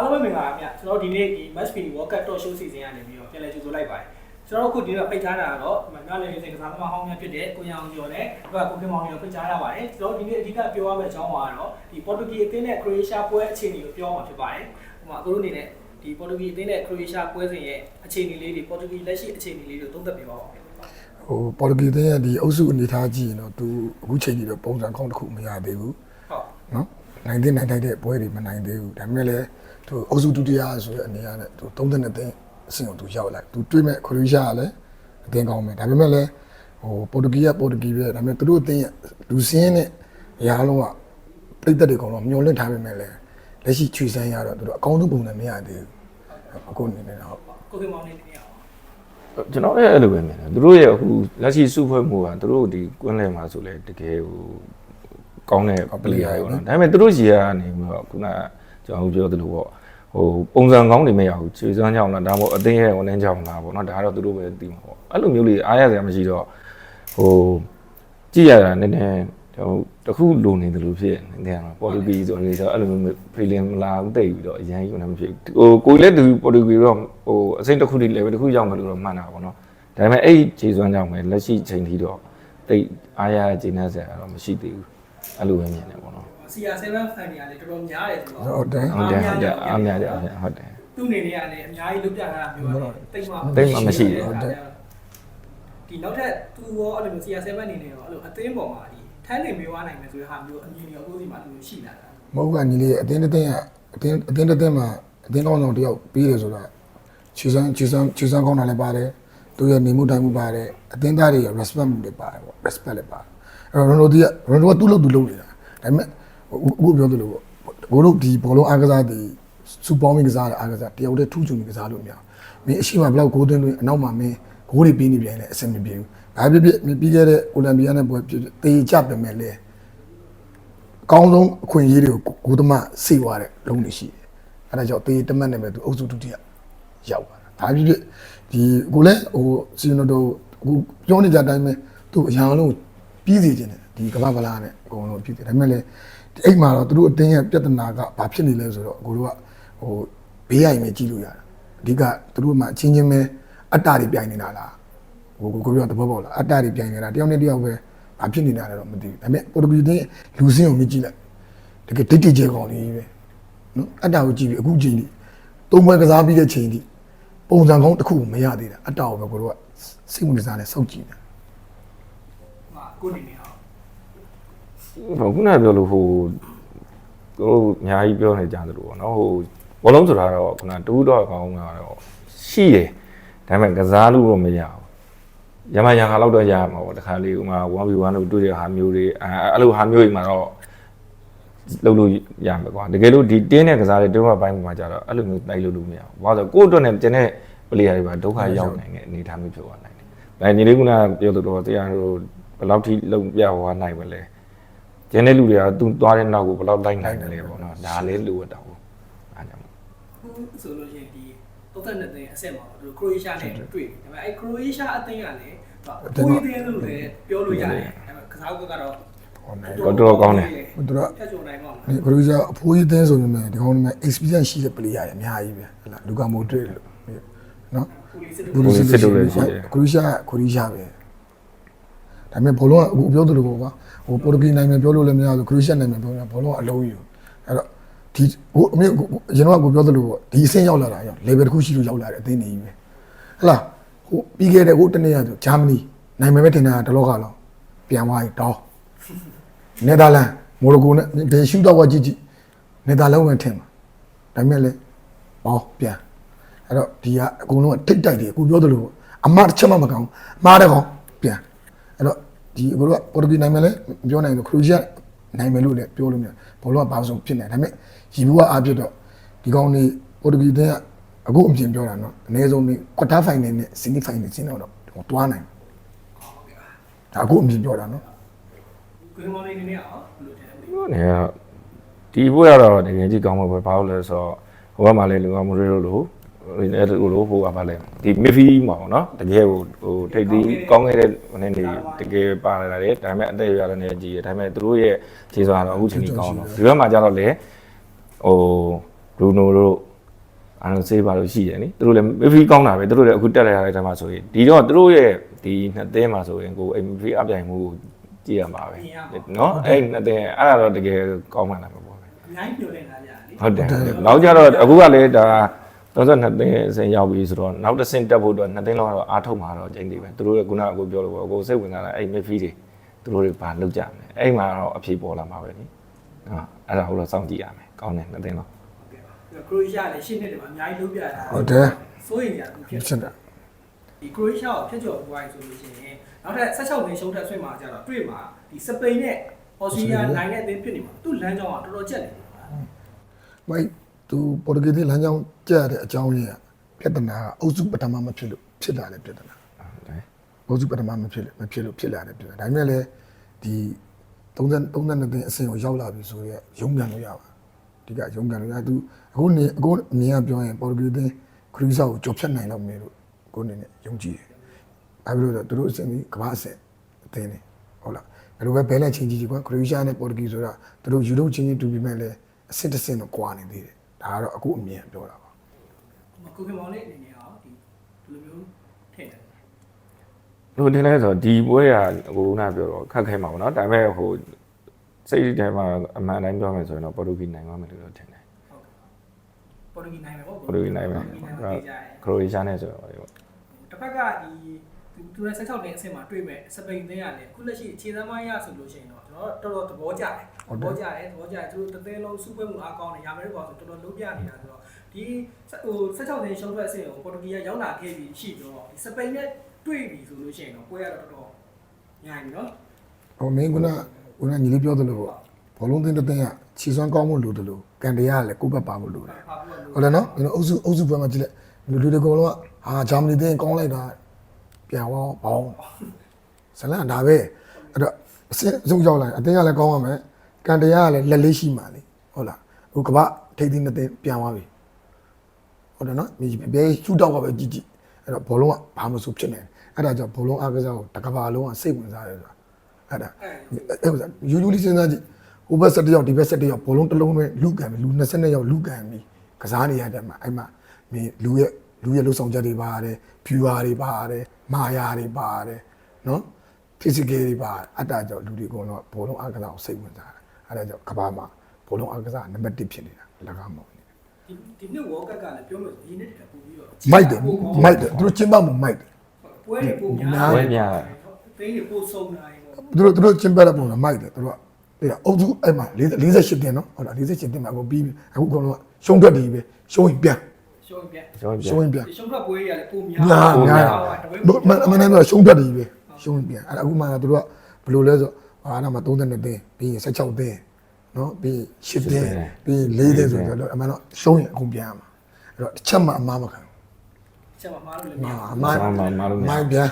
အားလုံးပဲမင်္ဂလာပါခင်ဗျကျွန်တော်ဒီနေ့ဒီ Match P World Cup Talk Show စီစဉ်ရနေပြီးတော့ပြန်လည်ကြိုဆိုလိုက်ပါတယ်ကျွန်တော်အခုဒီနေ့ပိတ်ထားတာကတော့မများလည်းစိတ်ကစားသမားဟောင်းများဖြစ်တဲ့ကိုရအောင်ကျော်နဲ့ကိုခင်မောင်ကျော်ဖိတ်ကြားရပါတယ်ကျွန်တော်ဒီနေ့အဓိကပြောရမယ့်အကြောင်းကတော့ဒီ Portuguese အသင်းနဲ့ Croatia ပွဲအခြေအနေကိုပြောမှာဖြစ်ပါတယ်ဟိုမှာအခုတို့အနေနဲ့ဒီ Portuguese အသင်းနဲ့ Croatia ပွဲစဉ်ရဲ့အခြေအနေလေးတွေ Portuguese လက်ရှိအခြေအနေလေးတွေကိုသုံးသပ်ပြပါဦးဟို Portuguese အသင်းရဲ့ဒီအုပ်စုအနေထားကြည့်ရင်တော့သူအခုချိန်ကြီးတော့ပုံစံကောင်းတစ်ခုမရသေးဘူးဟုတ်နော်နိုင်တဲ့ပွဲတွေမနိုင်သေးဘူးဒါပေမဲ့လည်းသူအုပ်စုဒုတိယဆိုတဲ့အနေအနဲ့သူ32သိန်းအဆင့်ကိုသူရောက်လိုက်သူတွေးမဲ့ Croatia ကလည်းအသင်းကောင်းမယ်ဒါပေမဲ့လည်းPortuguese ပဲဒါပေမဲ့သူတို့အသင်းရဲ့လူစင်းနဲ့အရာလုံးကပြည်သက်တွေကောင်တော့မျောလင့်ထားပေမဲ့လည်းလက်ရှိချွေစမ်းရတော့သူတို့အကောင်းဆုံးပုံစံမရသေးဘူးအခုအနေနဲ့တော့ကိုခင်မောင်နေနေရအောင်ကျွန်တော်အဲ့လိုပဲမြင်တယ်သူတို့ရဲ့အခုလက်ရှိစုဖွဲ့မှုကသူတို့ဒီကွင်းလယ်မှာဆိုလဲတကယ်ဟိုကောင်းတဲ့ပလေယာတွေပေါ့နော်ဒါပေမဲ့သူတို့ရေကနေပြီးတော့ခုနကကျွန်တော်ပြောသလိုပေါ့ဟိုပုံစံကောင်းတွေမရဘူးခြေစွမ်းကြောင်းလားဒါမှမဟုတ်အသင်းရဲ့ဝန်ထမ်းကြောင်းလားပေါ့နော်ဒါကတော့သူတို့ပဲသိမှာပေါ့အဲ့လိုမျိုးလေးအားရစရာမရှိတော့ဟိုကြည့်ရတာနည်းနည်းဟိုတခုလိုနေတယ်လို့ဖြစ်နေတယ်နော်ပေါ်တူဂီဆိုနေဆိုအဲ့လိုမျိုးဖေလင်လာဦးတိတ်ပြီးတော့အရင်ကလည်းမဖြစ်ဟိုကိုလည်းသူပေါ်တူဂီတော့ဟိုအစိမ့်တစ်ခုတည်း level တစ်ခုရောက်မယ်လို့တော့မှန်တာပေါ့နော်ဒါပေမဲ့အဲ့ခြေစွမ်းကြောင်းပဲလက်ရှိချိန်ထိတော့တိတ်အားရခြေနှက်စရာတော့မရှိသေးဘူးအဲ့လိုပဲမြင်တယ်ပေါ့နော်CR7 fan တွေကလည်းတော်တော်များတယ်ဆိုတော့ဟုတ်တယ်အားများတယ်ဟုတ်တယ်သူ့အနေနဲ့ကလည်းအများကြီးလုပ်ပြတာမျိုးပါတိတ်မှမရှိဘူးဟုတ်တယ်ဒီနောက်ထပ်သူရောအဲ့လိုမျိုး CR7 အနေနဲ့ရောအဲ့လိုအသင်းပေါ်မှာဒီထမ်းနေမေးွားနိုင်မယ်ဆိုတဲ့ဟာမျိုးအမြင်တွေအခုဒီမှာလိုရှိလာတာမဟုတ်ကညီလေးအသင်းမှာအသင်းကောင်းဆောင်တယောက်ပြီးတယ်ဆိုတော့ချူစမ်းကောင်းတာလည်းပါတယ်သူရဲ့နေမှုတိုင်းမှုပါတယ်အသင်းသားတွေရဲ့ respect မှုတွေပါတယ်ပေါ့ respect လည်းပါတယ်အဲ့တော့ရိုနိုကသူ့လို့သူလုပ်နေတာဒါပေမဲ့အခုပြောသလိုပေါ့ကိုတို့ဒီဘောလုံးအားကစားတွေစူပေါင်းမင်းကစားတဲ့အားကစားတယောက်တည်းထူးချွန်ပြီးကစားလို့မရဘူးမင်းအရှိမဘလောက်ဂိုးသွင်းလို့အနောက်မှာမင်းဂိုးတွေပေးနေပြန်လဲအဆင်မပြေဘူးဘာဖြစ်ပြီးခဲ့တဲ့အိုလံပီယာနဲ့ပွဲတေးကြပဲမဲ့လေအကောင်းဆုံးအခွင့်အရေးတွေကိုဂိုးသမားစေသွားတဲ့လုံးတွေရှိတယ်အဲဒါကြောင့်တေးတမတ်နဲ့ပဲသူအုပ်စုဒုတိယရောက်သွားတာဘာဖြစ်ဒီကိုလည်းဟိုစီနိုတို့အခုပြောနေကြတဲ့အတိုင်းပဲသူအရာလုံးပြီးစီခြင်းတယ်ဒီကမ္ဘာဗလာနဲ့အကုန်လုံးပြီးတယ်ဒါပေမဲ့လည်းဒီအိမ်မှာတော့သူတို့အတင်းရဲ့ပြဿနာကဘာဖြစ်နေလဲဆိုတော့ကိုတို့ကဟိုဘေးရိုင်ပဲကြည့်လို့ရတာအဓိကသူတို့မှအချင်းချင်းပဲအတ္တတွေပြိုင်နေတာလားဟိုကိုပြောသဘောပေါက်လားအတ္တတွေပြိုင်နေတာတယောက်နဲ့တယောက်ပဲဘာဖြစ်နေတာလဲတော့မသိဘူးဒါပေမဲ့ပေါ်တူဂီတင်းလူစင်းကိုမြင်ကြည့်လိုက်တကယ်ဒိတ်တိကျကောင်လေးပဲနော်အတ္တကိုကြည့်ပြီးအခုချိန်ဒီသုံးပွဲကစားပြီးတဲ့ချိန်ဒီပုံစံကောင်းတစ်ခုမရသေးတာအတ္တကိုပဲကိုတို့ကစိတ်ဝင်စားနဲ့စောင့်ကြည့်နေတာဟာကိုနေနေအောင်ဟိုခုနကပြောလို့ဟိုတို့အများကြီးပြောနေကြတယ်လို့ပေါ့နော်ဟိုဘောလုံးဆိုတာတော့ခုနတူးတော့ကောင်းကတော့ရှိတယ်ဒါပေမဲ့ကစားလို့တော့မရဘူးရမခါလောက်တော့ရမှာပေါ့တခါလေးဥမာ 1v1 လို့တွေ့တဲ့ဟာမျိုးတွေအဲ့လိုဟာမျိုးတွေမှာတော့လုပ်လို့ရမယ်ကွာတကယ်လို့ဒီတင်းတဲ့ကစားတဲ့တွန်းဝပိုင်းမှာကြတော့အဲ့လိုမျိုးတိုက်လို့မရဘူးဘာလို့ဆိုကိုယ့်အတွက်နဲ့တင်တဲ့ပလေယာတွေပါဒုက္ခရောက်နိုင်တဲ့အနေအထားမျိုးဖြစ်သွားနိုင်တယ်ဒါညီလေးကပြောတော့တရားတို့ဘယ်လောက်ထိလုံပြသွားနိုင်မလဲကျန်တဲ့လူတွေကသူသွားတဲ့နောက်ကိုဘယ်လောက်လိုက်နိုင်တယ်လဲပေါ့နော်ဒါလည်းလိုအပ်တာပေါ့အားကြောင့်ခုဆိုလို့ရှိရင်ဒီ32သိန်းအဆင့်မှာတို့ Croatia နဲ့တွေ့တယ်ဒါပေမဲ့အဲ Croatia အသင်းကလည်းကိုယ်အသင်းလို့လည်းပြောလို့ရတယ်ဒါပေမဲ့ကစားကွက်ကတော့တော်ကောင်းတယ်သူတို့ဖြတ်ကျော်နိုင်ပါ့မလားခရိုရှာအဖိုးကြီးအသင်းဆိုပေမဲ့ဒီကောင်တွေ experience ရှိတဲ့ player တွေအများကြီးပဲဟလာလူကာမိုဒရစ်လို့နော်ဘူလီစစ်တို့လည်းရှိတယ်ခရိုရှာပဲဒါပေမဲ့ဘောလုံးကအခုပြောသလိုပေါ့ကွာဟိုပေါ်တူဂီနိုင်ငံပြောလို့လည်းမရဘူးခရိုရှာနိုင်ငံပြောတာဘောလုံးကအလုံးယူအဲ့တော့ဒီဟိုအမေကျွန်တော်ကပြောသလိုပေါ့ဒီအဆင့်ရောက်လာတာရော level တစ်ခုရှိလို့ရောက်လာတဲ့အသင်းတွေကြီးပဲဟလာဟိုပြီးခဲ့တဲ့ဟိုတနေ့ကဆိုဂျာမနီနိုင်မယ်ပဲထင်တာတလောကလောက်ပြန်သွားပြီတောင်းနယ်သာလန်မော်ရိုကိုနဲ့ဘယ်ရှူတော့ကကြည့်နယ်သာလန်ဝင်ထင်မှာဒါပေမဲ့လည်းဘောပြန်အဲ့တော့ဒီကအကုန်လုံးကထိတ်တိုက်တယ်အခုပြောသလိုအမတစ်ချက်မှမကောင်းအမားတဲ့ကောင်ပြန်အဲ့တော့ဒီဘလို့ကပေါ်တူဂီနိုင်မယ်လဲမပြောနိုင်ဘူးခရိုရှာနိုင်မယ်လို့လည်းပြောလို့မရဘောလုံးကဘာလို့ဖြစ်နေဒါပေမဲ့ရီဘူးကအားပြတော့ဒီကောင်နေပေါ်တူဂီတဲ့အခုအပြင်ပြောတာနော်အနည်းဆုံးကွာတာဖိုင်နယ်နဲ့ဆီနီဖိုင်နယ်ကျင်းတော့တွားနိုင်ဒါအခုအပြင်ပြောတာနော်ကိုမောင်နေနေအောင်ဘယ်လိုထင်လဲဒီဘွဲကတော့တကယ်ကြီးကောင်းမှာပဲဘာလို့လဲဆိုတော့ဟိုဘက်မှာလည်းလူကမိုရီလိုအဲ့လိုဟိုကပါလဲဒီမစ်ဖီမှာပေါ့နော်တကယ်ဟိုထိပ်သီးကောင်းခဲ့တဲ့ဟိုနေ့နေတကယ်ပါလာတယ်ဒါပေမဲ့အသက်ရရတဲ့နေကြီးတယ်ဒါပေမဲ့သူတို့ရဲ့ခြေစွမ်းတော့အခုချိန်ကြီးကောင်းတော့ဒီဘက်မှာကျတော့လေဟိုဘရူနိုတို့ အားလုံးစေးပါလို့ရှိတယ်နိသူတို့လည်း midfield ကောင်းတာပဲသူတို့လည်းအခုတက်လာတဲ့အချိန်မှာဆိုရင်ဒီတော့သူတို့ရဲ့ဒီနှစ်သင်းမှာဆိုရင်ကိုအဲ့ midfield အပြိုင်မှုကြည့်ရမှာပဲနော်အဲ့နှစ်သင်းအဲ့ဒါတော့တကယ်ကောင်းမှန်းလာမှာပေါ့ အများကြီးပြောနေတာကြာလေ ဟုတ်တယ်နောက်ကြတော့အခုကလည်းဒါ32သိန်းအစဉ်ရောက်ပြီဆိုတော့နောက်တစ်ဆင့်တက်ဖို့အတွက်2သိန်းလောက်တော့အားထုတ်မှာတော့ကျင်းသေးပဲသူတို့ကခုနကအခုပြောလို့ပေါ့အကိုစိတ်ဝင်စားတာအဲ့ midfield တွေသူတို့တွေဘာလုပ်ကြမလဲအဲ့မှာတော့အဖြေပေါ်လာမှာပဲနိနော်အဲ့ဒါဟုတ်တော့စောင့်ကြည့်ရမယ်ကောင်းတယ်2သိန်းလောက် ခရိုအေးရှားလည်းရှင်းနေတယ်မှာအများကြီးလုပ်ပြတာ ဟုတ်တယ် စိုးရင်ညာသူဖြစ် ဖြစ်တယ် ဒီခရိုအေးရှားကိုဖျက်ကျော်ပွားရဆိုလို့ရှိရင်နောက်ထပ်16သိန်းရှုံးထက်ဆွဲမှာကြတော့တွေ့မှာဒီစပိန်နဲ့အော်စတြေးလျနိုင်တဲ့အသင်းဖြစ်နေမှာသူ့လမ်းကြောင်းကတော်တော်ကျက်နေတယ် မိုက်သူပေါ်တူဂီလမ်းကြောင်းကျတဲ့အကြောင်းရင်းကပြဿနာကအုပ်စုပထမမဖြစ်လို့ဖြစ်လာတဲ့ပြဿနာအုပ်စုပထမမဖြစ်လို့ဖြစ်လာတဲ့ပြဿနာဒါပေမဲ့လည်းဒီ32သိန်းအဆင့်ကိုရောက်လာပြီဆိုရဲရုံးပြန်လို့ရပါဒီကရုံးပြန်လို့ရသူအခုနေရပြောရင်ပေါ်တူဂီသင်းခရီးစားကိုကြော်ဖြတ်နိုင်တော့မယ်လို့ကိုနေနဲ့ယုံကြည်တယ်ဘာဖြစ်လို့လဲသူတို့အဆင့်ကြီးကမ္ဘာအဆင့်အသင်းနေဟုတ်လားအဲ့လိုပဲဘဲလက်ချင်းကြီးကွာခရီးရှားနဲ့ပေါ်တူဂီဆိုတာသူတို့ယူလို့ချင်းတူပြီးမဲ့လဲအဆင့်တစ်ဆင့်တော့ကွာနေသေးတယ်ဒါကတော့အခုအမြင်ပြောတာပါ ကိုခင်မောင်လေးအနေနဲ့ရောဒီလိုမျိုးထည့်တယ် လို့တင်လဲဆိုဒီပွဲကဟိုနာပြောတော့ခက်ခဲမှာပေါ့နော်ဒါပေမဲ့ဟိုစိတ်ထဲမှာအမှန်တိုင်းပြောမယ်ဆိုရင်တော့ပေါ်တူဂီနိုင်မှာမယ်လို့ထင်တယ် ပေါ်တူဂီနိုင်မယ်ပေါ့ ပေါ်တူဂီနိုင်မယ်ခရိုအေးရှားနဲ့ဆိုတော့ တစ်ဖက်ကဒီသူနဲ့16နဲ့အဆင့်မှာတွေ့မဲ့စပိန်သင်းရတယ်အခုလက်ရှိခြေသမားရဆိုလို့ရှိရင်တော့ကျွန်တော်တော်တော်သဘောကျတယ်သဘောကျတယ်သူတို့တစ်သိန်းလုံးစုပွဲမှုအားကောင်းတယ်ရာမဲလို့ပါဆိုတော်တော်လုံးပြနေတာဆိုတော့ဒီဟို16သိန်းရှုံးထွက်အဆင့်ကိုပေါ်တူဂီကရောက်လာခဲ့ပြီးရှိတော့ဒီစပိန်နဲ့တွေ့ပြီဆိုလို့ရှိရင်တော့ပွဲရတော့တော်တော်ညာပြီနော် ဟိုမင်းကညီလေးပြောသလိုဘောလုံးသင်းတစ်သင်းကခြေစွမ်းကောင်းမှုလိုတယ်လို့ကန်တရားကလည်းကိုယ့်ဘက်ပါဖို့လိုတယ်ဟုတ်တယ်နော်ဒီအုပ်စုဘက်မှာကြည့်လိုက်လူတွေအကုန်လုံးကဟာဂျာမနီသင်းကောင်းလိုက်တာပြန်ဝေါဘောင်းဇလန်ဒါပဲအဲ့တော့အစစ်စုံရောက်လာအတင်းကလည်းကောင်းရမယ်ကန်တရားကလည်းလက်လေးရှိမှလေဟုတ်လားဟိုကမ္ဘာထိပ်သီးနှစ်သင်းပြန်သွားပြီဟုတ်တယ်နော်ဒီဘယ်ရှူတောက်ကပဲကြည့်အဲ့တော့ဘောလုံးကဘာမှမဆိုဖြစ်နေတယ်အဲ့ဒါကြောင့်ဘောလုံးအားကစားကိုတကဘာလုံးကစိတ်ဝင်စားတယ်ဆိုတာအဲ့ဒါအဲ့ယူယူလေးစဉ်းစားကြည့်ဟိုဘက်7ယောက်ဒီဘက်7ယောက်ဘောလုံးတစ်လုံးနဲ့လူကန်ပြီလူ22ယောက်လူကန်ပြီကစားနေရတဲ့မှာအဲ့မှာမင်းလူရဲ့လှုပ်ဆောင်ချက်တွေပါတယ်ဖြူဟာတွေပါတယ်မာယာတွေပါတယ်နော် physical တွေပါအတ္တကြောင့်လူတွေအကုန်လုံးဘောလုံးအားကစားကိုစိတ်ဝင်စားတာအဲ့ဒါကြောင့်ကမ္ဘာမှာဘောလုံးအားကစားနံပါတ်1ဖြစ်နေတာလကားမောင်းနေ ဒီနှစ်ဝေါ်ကတ်ကလည်းပြောလို့ရင်းနေတဲ့ပုံပြီးတော့ မိုက်တယ်သူတို့ချင်းပမှုမိုက်တယ် ပွဲတွေပုံများ ပွဲများ သိန်းတွေပို့ဆုံးလာရင် သူတို့ချင်းပတဲ့ပုံကမိုက်တယ်သူတို့ကအုပ်စုအဲ့မှာ48တင်နော်ဟုတ်လား48တင်မှာအခုပြီးအခုအကုန်လုံးရှုံးထွက်တယ်ပဲရှုံးရင်ပြန် ရှုံးပြ ရှုံးရင်ပြန် ဒီရှုံးထွက်ပွဲတွေကလည်းပုံများ မနေ့ကရှုံးထွက်တယ်ပဲရှုံးရင်ပြန်အဲ့အခုမှသူတို့ကဘယ်လိုလဲဆိုဟာနာမှာ32တင်ပြီးရင်16တင်နော်ပြီး10တင်ပြီး4တင်ဆိုတော့အမှန်တော့ရှုံးရင်အခုပြန်ရမှာအဲ့တော့တစ်ချက်မှအမှားမခံ ချက်မှာမားလို့လည်း မိုက်ပြန်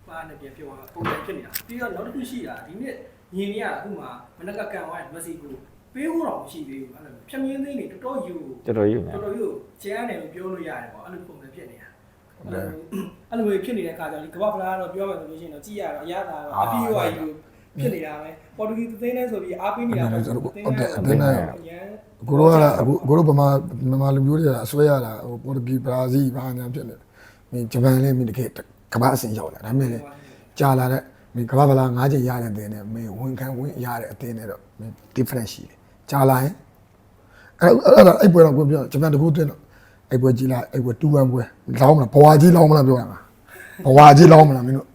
မားနေပြန်ပြောတာပုံစံဖြစ်နေတာပြီးတော့နောက်တစ်ခုရှိတာဒီနေ့ညီနေရအခုမှမနက်ကကန်သွားမက်ဆီကိုပေးဖို့တော့မရှိသေးဘူးအဲ့လိုဖြတ်မြင်းသိန်းတွေတော်တော်ယူ တော်တော်ယူညာ တော်တော်ယူကျန်းတယ်လို့ပြောလို့ရတယ်ပေါ့အဲ့လိုပုံစံဖြစ်နေတာအဲ့လိုဖြစ်နေတဲ့အခါကျတော့ဒီကမ္ဘာဖလားတော့ပြောမယ်ဆိုလို့ရှိရင်တော့ကြည့်ရတော့အရသာတော့အပြီးရွာယူဖြစ်နေတာပဲပေါ်တူဂီသိန်းလဲဆိုပြီးအားပေးနေတာပဲ ကိုတို့ကလည်းအခုကိုတို့ဗမာလူမျိုးတွေကအဆွဲရတာဟိုပေါ်တူဂီဘရာဇီးဘာညာဖြစ်နေမင်းဂျပန်လည်းမင်းတကယ်ကမ္ဘာအဆင့်ရောက်လာဒါမဲ့လည်းကြာလာတဲ့မင်းကမ္ဘာဗလာ9ချိန်ရတဲ့အတင်းနဲ့မင်းဝန်ခံဝင်ရတဲ့အတင်းနဲ့တော့မင်း different ရှိတယ်ကြာလာရင်အဲ့ပွဲတော့ကိုပြောဂျပန်တကူတင်းတော့အဲ့ပွဲကြီးလာအဲ့ပွဲ2-1ပွဲလောင်းမလားဘဝကြီးလောင်းမလားပြောရမှာဘဝကြီးလောင်းမလားမင်းတို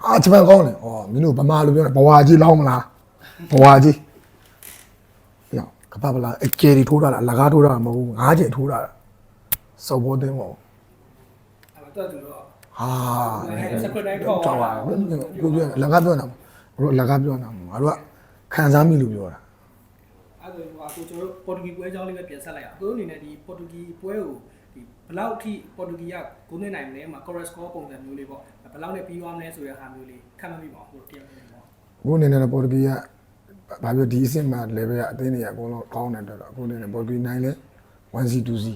့အာဂျပန်ကောင်းတယ်ဩမင်းတို့ဗမာလူပြောတယ်ဘဝကြီးလောင်းမလားဘဝကြီးပြောကပ္ပလာအကျယ်ရီထိုးတာလားအလကားထိုးတာမဟုတ်ဘူး9ချိန်ထိုးတာစော်ဘောတင်းပေါ့ အဲ့တော့သူတော့ ဟာ စပတိုင်းထောက် ကြောက်ပါဘူးပြောအလကားပြောတာတို့အလကားပြောတာငါတို့ကခံစားမိလို့ပြောတာ အဲ့ဒါကိုကျွန်တော်တို့ပေါ်တူဂီပွဲအကြောင်းလေးပဲပြန်ဆက်လိုက်အောင်ကိုအနေနဲ့ဒီပေါ်တူဂီပွဲကိုဒီဘယ်လောက်ထိပေါ်တူဂီကဂိုးသွင်းနိုင်မလဲမှာ correct score ပုံစံမျိုးလေးပေါ့ဘယ်လောက်နဲ့ပြီးသွားမလဲဆိုတဲ့ဟာမျိုးလေးခန့်မှန်းမိပါဦးဟိုတရားမျိုးပေါ့ အခုအနေနဲ့ပေါ်တူဂီကဘာပြောဒီအဆင့်မှာ level ကအသင်းတွေအကုန်လုံးကောင်းတယ်တော့အခုအနေနဲ့ပေါ်တူဂီနိုင်လဲ 1C 2C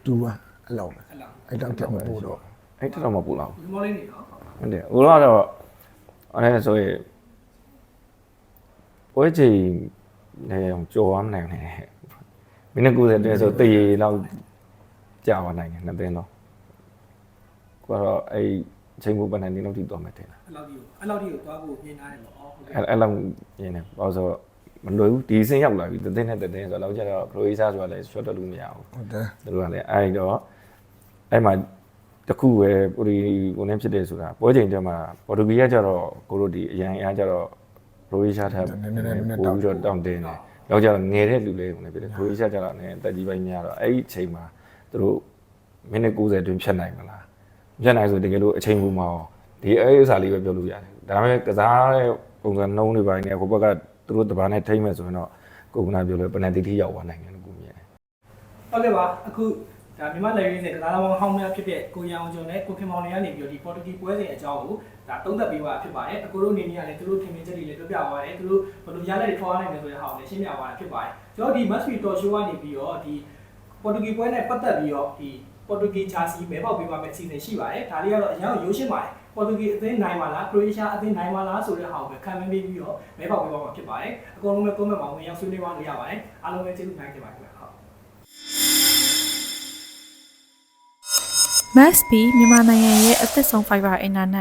2-1အဲ့လောက်ပဲ အဲ့လောက် အဲ့တောက်တက်မပို့တော့ အဲ့တော်မပူလောက် ဒီမော်လေးနေနော် ဟုတ်တယ်ဦးတော့အဲ့ဆိုရင်ပွဲချိန်နဲ့ကြော်ရမနိုင်နဲ့မိနစ်90တဲဆိုတရေလောက် ကြာသွားနိုင်တယ်နှစ်သင်းတော့ကိုကတော့အဲ့ချိန်မှုပတ်နိုင်တင်းလောက်ထိသွားမယ်ထင်တာ အဲ့လောက်ဒီကိုသွားဖို့ပြင်ထားတယ်ပေါ့ဟုတ်ကဲ့ အဲ့လောက်ရင်းနေဘာလို့ဆိုမလွယ်ဘူးဒီစင်းရောက်လာပြီတသင်းနဲ့တသင်းဆိုတော့ကျတော့ခရိုအေးရှားဆိုတာလည်း short တက်လို့မရဘူး ဟုတ်တယ် သူတို့ကလည်းအဲ့တော့အဲ့မှာတခုပဲကိုဒီကိုနေဖြစ်တယ်ဆိုတာပွဲချိန်တက်မှာပေါ်တူဂီကကျတော့ကိုတို့ဒီအရန်အားကျတော့ခရိုအေးရှားထပ်ပို့ပြီးတော့တောင်းတင်းတယ်နောက်ကျတော့ငယ်တဲ့လူလေးကိုလည်းဖြစ်တယ်ခရိုအေးရှားကျတော့လည်းတက်ကြီးပိုင်းများတော့အဲ့ဒီအချိန်မှာသူတို့မိနစ်90အတွင်းဖြတ်နိုင်မလားဖြတ်နိုင်ဆိုတကယ်လို့အချိန်မူမှာဒီအဲ့ဥစ္စာလေးပဲပြောလို့ရတယ်ဒါပေမဲ့ကစားတဲ့ပုံစံနှုံးတွေပိုင်းနဲ့ဟိုဘက်ကသူတို့တပားနဲ့ထိမ့်မဲ့ဆိုရင်တော့ကိုကနာပြောလို့ပနန်တီထိရောက်သွားနိုင်တယ်လို့ကိုမြင်တယ် ဟုတ်ကဲ့ပါအခုဒါမြန်မာလက်ရင်းစင်ကစားသမားဟောင်းများဖြစ်တဲ့ကိုရအောင်ကျော်နဲ့ကိုခင်မောင်နေကနေပြီးတော့ဒီပေါ်တူဂီပွဲစဉ်အကြောင်းကိုဒါသုံးသပ်ပေးပါဖြစ်ပါတယ်အကိုတို့အနေနဲ့ကလည်းသူတို့ထင်မြင်ချက်တွေလည်းပြောပြသွားတယ်သူတို့ဘယ်လိုရလဒ်တွေထောက်ရနိုင်တယ်ဆိုတဲ့ဟာကိုလည်းရှင်းပြသွားတာဖြစ်ပါတယ်ကျွန်တော်ဒီ must be talk show ကနေပြီးတော့ဒီပေါ်တူဂီပွဲနဲ့ပတ်သက်ပြီးတော့ဒီပေါ်တူဂီဂျာစီမဲပေါက်ပေးပါမယ်အစီအစဉ်ရှိပါတယ်ဒါလေးကတော့အရင်ကရိုးရှင်းပါတယ်ပေါ်တူဂီအသင်းနိုင်ပါလားခရိုအေးရှားအသင်းနိုင်ပါလားဆိုတဲ့ဟာကိုပဲခံမှန်းပေးပြီးတော့မဲပေါက်ပေးပါမှာဖြစ်ပါတယ်အကုန်လုံးပဲ comment မှာဝင်ရောက်ဆွေးနွေးပါလို့ရပါတယ်အားလုံးပဲကျေးဇူးများတင်ပါတယ်ခင်ဗျာဟုတ် Max B မြန်မာနိုင်ငံရဲ့အသက်ဆုံး Fiber Internet